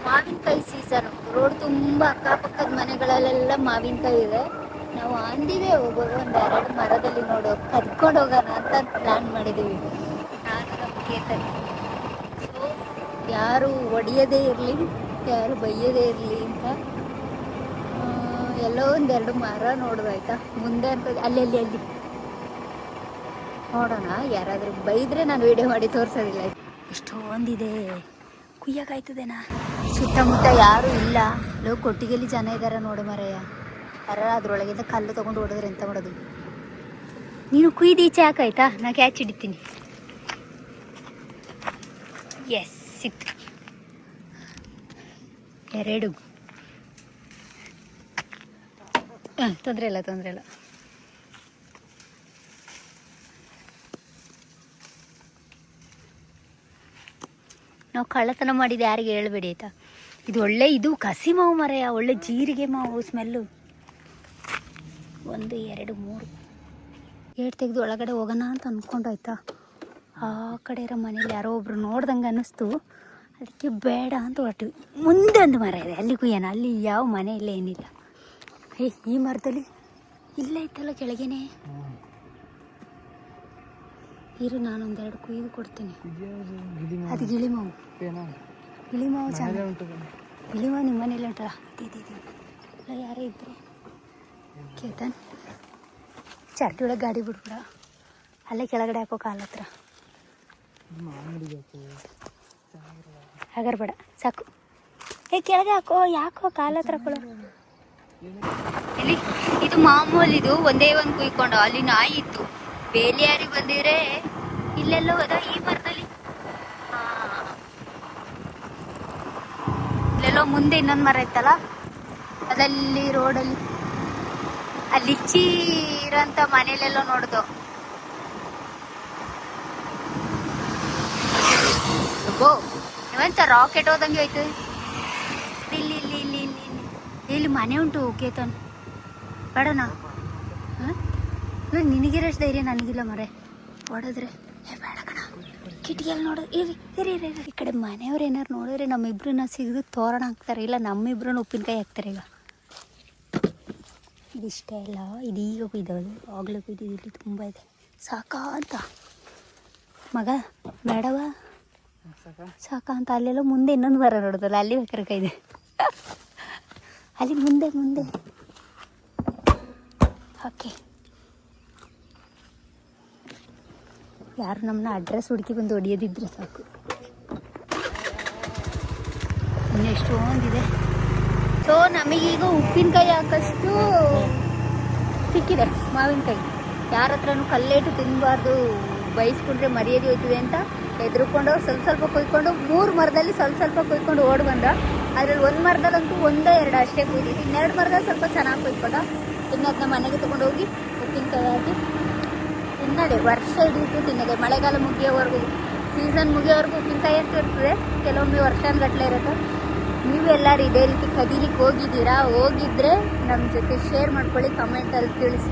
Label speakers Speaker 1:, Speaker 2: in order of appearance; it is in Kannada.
Speaker 1: ಮಾವಿನಕಾಯಿ ಸೀಸನ್. ರೋಡ್ ತುಂಬ ಅಕ್ಕಪಕ್ಕದ ಮನೆಗಳಲ್ಲೆಲ್ಲ ಮಾವಿನಕಾಯಿ ಇದೆ. ನಾವು ಅಂದಿದೆ ಹೋಗೋದು ಒಂದೆರಡು ಮರದಲ್ಲಿ ನೋಡು ಕದ್ಕೊಂಡು ಹೋಗೋಣ ಅಂತ ಪ್ಲಾನ್ ಮಾಡಿದ್ದೀವಿ ನಾನು ನಮ್ಮ ಕೇತನ್. ಸೊ ಯಾರು ಒಡೆಯದೇ ಇರಲಿ, ಯಾರು ಬೈಯದೇ ಇರಲಿ ಅಂತ ಎಲ್ಲೋ ಒಂದೆರಡು ಮರ ನೋಡೋದಾಯ್ತಾ. ಮುಂದೆ ಅಂತ ಅಲ್ಲಿ ನೋಡೋಣ. ಯಾರಾದರೂ ಬೈದರೆ ನಾನು ವಿಡಿಯೋ ಮಾಡಿ ತೋರಿಸೋದಿಲ್ಲ. ಇಷ್ಟೊಂದಿದೆ, ಕುಯ್ಯಕ್ಕಾಯ್ತದೇನಾ? ಸುತ್ತಮುತ್ತ ಯಾರೂ ಇಲ್ಲ. ಲೋ ಕೊಟ್ಟಿಗೆಲಿ ಜನ ಇದ್ದಾರೆ ನೋಡು ಮರೆಯ. ಯಾರು ಅದ್ರೊಳಗಿಂದ ಕಲ್ಲು ತೊಗೊಂಡು ಹೊಡೆದ್ರೆ ಎಂತ ಮಾಡೋದು? ನೀನು ಕುಯ್ದು ಈಚೆ ಹಾಕಾಯ್ತಾ, ನಾ ಕ್ಯಾಚ್ ಹಿಡಿತೀನಿ. ಎಸ್, ಸಿಕ್ತು. ಎರಡು. ತೊಂದರೆ ಇಲ್ಲ. ನಾವು ಕಳ್ಳತನ ಮಾಡಿದ್ದು ಯಾರಿಗೆ ಹೇಳ್ಬೇಡಿ ಆಯ್ತಾ. ಇದು ಒಳ್ಳೆ, ಇದು ಕಸಿ ಮಾವು ಮರೆಯ, ಒಳ್ಳೆ ಜೀರಿಗೆ ಮಾವು ಸ್ಮೆಲ್ಲು. 1 2 3 ಗೇಟ್ ತೆಗೆದು ಒಳಗಡೆ ಹೋಗೋಣ ಅಂತ ಅಂದ್ಕೊಂಡಾಯ್ತಾ. ಆ ಕಡೆ ಇರೋ ಮನೇಲಿ ಯಾರೋ ಒಬ್ರು ನೋಡ್ದಂಗೆ ಅನ್ನಿಸ್ತು, ಅದಕ್ಕೆ ಬೇಡ ಅಂತ ಹೊರಟಿವಿ. ಮುಂದೆ ಒಂದು ಮರ ಇದೆ, ಅಲ್ಲಿ ಕುಯ್ಯೋಣ. ಅಲ್ಲಿ ಯಾವ ಮನೆ ಇಲ್ಲ, ಏನಿಲ್ಲ. ಈ ಮರದಲ್ಲಿ ಇಲ್ಲ ಇತ್ತಲ್ಲ ಕೆಳಗೇನೆ. ಇರು, ನಾನೊಂದೆರಡು ಕುಯ್ದು ಕೊಡ್ತೀನಿ. ಅದು ಗಿಳಿಮಾವು. ಗಿಳಿಮಾವು ಚೆನ್ನಾಗಿ. ಗಿಳಿಮಾವು ನಿಮ್ಮ ಮನೇಲಿ ಉಂಟಲ್ಲ, ಇಲ್ಲ ಯಾರೇ ಇದ್ರು. ಕೇತನ್ ಚಾಟಿ ಒಳಗೆ ಗಾಡಿ ಬಿಡ್ಬಿಡ, ಅಲ್ಲೇ ಕೆಳಗಡೆ ಹಾಕೋ ಕಾಲ ಹತ್ರ. ಹಾಗಾದ್ರೆ ಬೇಡ, ಸಾಕು. ಕೆಳಗೆ ಹಾಕೋ, ಯಾಕೋ ಕಾಲ ಹತ್ರ ಕೊಡೋ. ಇಲ್ಲಿ ಇದು ಮಾಮೂಲಿ, ಇದು ಒಂದೇ ಒಂದು ಕುಯ್ಕೊಂಡು. ಅಲ್ಲಿ ನಾಯಿ ಇತ್ತು, ಬೇಲಿ ಯಾರಿಗೆ ಬಂದಿದ್ರೆ ಇಲ್ಲೆಲ್ಲೋ ಹೋದ. ಈ ಮರದಲ್ಲಿ ಇಲ್ಲೆಲ್ಲೋ ಮುಂದೆ ಇನ್ನೊಂದು ಮರ ಇತ್ತಲ್ಲ, ಅದಲ್ಲಿ ರೋಡಲ್ಲಿ ಅಲ್ಲಿ ಇಚ್ಚಿ ಇರೋಂಥ ಮನೇಲೆಲ್ಲೋ ನೋಡ್ದು. ನೀವಂತ ರಾಕೆಟ್ ಹೋದಂಗೆ ಹೋಯ್ತು. ಇಲ್ಲಿ ಇಲ್ಲಿ ಇಲ್ಲಿ ಇಲ್ಲಿ ಇಲ್ಲಿ ಮನೆ ಉಂಟು ಕೇತನ್, ಬೇಡನಾ? ನಿನಗಿರೋಷ್ಟು ಧೈರ್ಯ ನನಗಿಲ್ಲ ಮರೆ. ಹೊಡೆದ್ರೆ ಬೇಡ ಕಣ, ಕಿಟಕಿಯಲ್ಲಿ ನೋಡೋದು. ಇರಿ ಈ ಕಡೆ ಮನೆಯವ್ರು ಏನಾರು ನೋಡಿದ್ರೆ ನಮ್ಮಿಬ್ರನ್ನ ಸಿಗದು ತೋರಣ ಹಾಕ್ತಾರೆ, ಇಲ್ಲ ನಮ್ಮಿಬ್ರನ್ನ ಉಪ್ಪಿನಕಾಯಿ ಹಾಕ್ತಾರೆ. ಈಗ ಇದಿಷ್ಟೇ ಅಲ್ಲ, ಇದೀಗ ಕುಯ್ದವಳು, ಆಗಲೇ ಕುಯ್ದಿದ್ದು. ಇಲ್ಲಿ ತುಂಬ ಇದೆ, ಸಾಕಾ ಅಂತ ಮಗ, ಬೇಡವಾ ಸಾಕಾ ಅಂತ. ಅಲ್ಲೆಲ್ಲ ಮುಂದೆ ಇನ್ನೊಂದು ಮರ ನೋಡೋದಲ್ಲ, ಅಲ್ಲಿ ಬೇಕಾರೆ ಇದೆ. ಅಲ್ಲಿ ಮುಂದೆ ಓಕೆ. ಯಾರು ನಮ್ಮನ್ನ ಅಡ್ರೆಸ್ ಹುಡುಕಿ ಬಂದು ಹೊಡಿಯೋದಿದ್ರೆ ಸಾಕು. ಇನ್ನು ಎಷ್ಟೊಂದಿದೆ. ಸೊ ನಮಗೀಗ ಉಪ್ಪಿನಕಾಯಿ ಹಾಕಷ್ಟು ಸಿಕ್ಕಿದೆ ಮಾವಿನಕಾಯಿ. ಯಾರ ಹತ್ರನೂ ಕಲ್ಲೇಟು ತಿನ್ನಬಾರ್ದು, ಬಯಸ್ಕೊಂಡ್ರೆ ಮರ್ಯಾದೆ ಹೋಯ್ತದೆ ಅಂತ ಹೆದರ್ಕೊಂಡು ಸ್ವಲ್ಪ ಕೊಯ್ಕೊಂಡು 3 ಮರದಲ್ಲಿ ಸ್ವಲ್ಪ ಕೊಯ್ಕೊಂಡು ಓಡಿ ಬಂದ. ಅದ್ರಲ್ಲಿ 1 ಮರದಲ್ಲಂತೂ 1 2 ಅಷ್ಟೇ ಕುಯ್ದಿದ್ದು. 2 ಮರದಲ್ಲಿ ಸ್ವಲ್ಪ ಚೆನ್ನಾಗಿ ಕೊಯ್ಕೊಂಡ. ಇನ್ನು ಅದನ್ನ ಮನೆಗೆ ತೊಗೊಂಡೋಗಿ ಉಪ್ಪಿನಕಾಯಿ ಹಾಕಿ ತಿನ್ನದೆ. ವರ್ಷ ಹಿಡಿಯಿತು ತಿನ್ನದೆ. ಮಳೆಗಾಲ ಮುಗಿಯೋವರೆಗೂ, ಸೀಸನ್ ಮುಗಿಯೋವರೆಗೂ ಉಪ್ಪಿನಕಾಯಿ ಅಂತ ಇರ್ತದೆ. ಕೆಲವೊಮ್ಮೆ ವರ್ಷಾನುಗಟ್ಟಲೆ ಇರುತ್ತೆ. ನೀವು ಎಲ್ಲರೂ ಇದೇ ರೀತಿ ಕದೀಲಿಕ್ಕೆ ಹೋಗಿದ್ದೀರಾ? ಹೋಗಿದ್ರೆ ನಮ್ಮ ಜೊತೆ ಶೇರ್ ಮಾಡ್ಕೊಳ್ಳಿ, ಕಮೆಂಟಲ್ಲಿ ತಿಳಿಸಿ.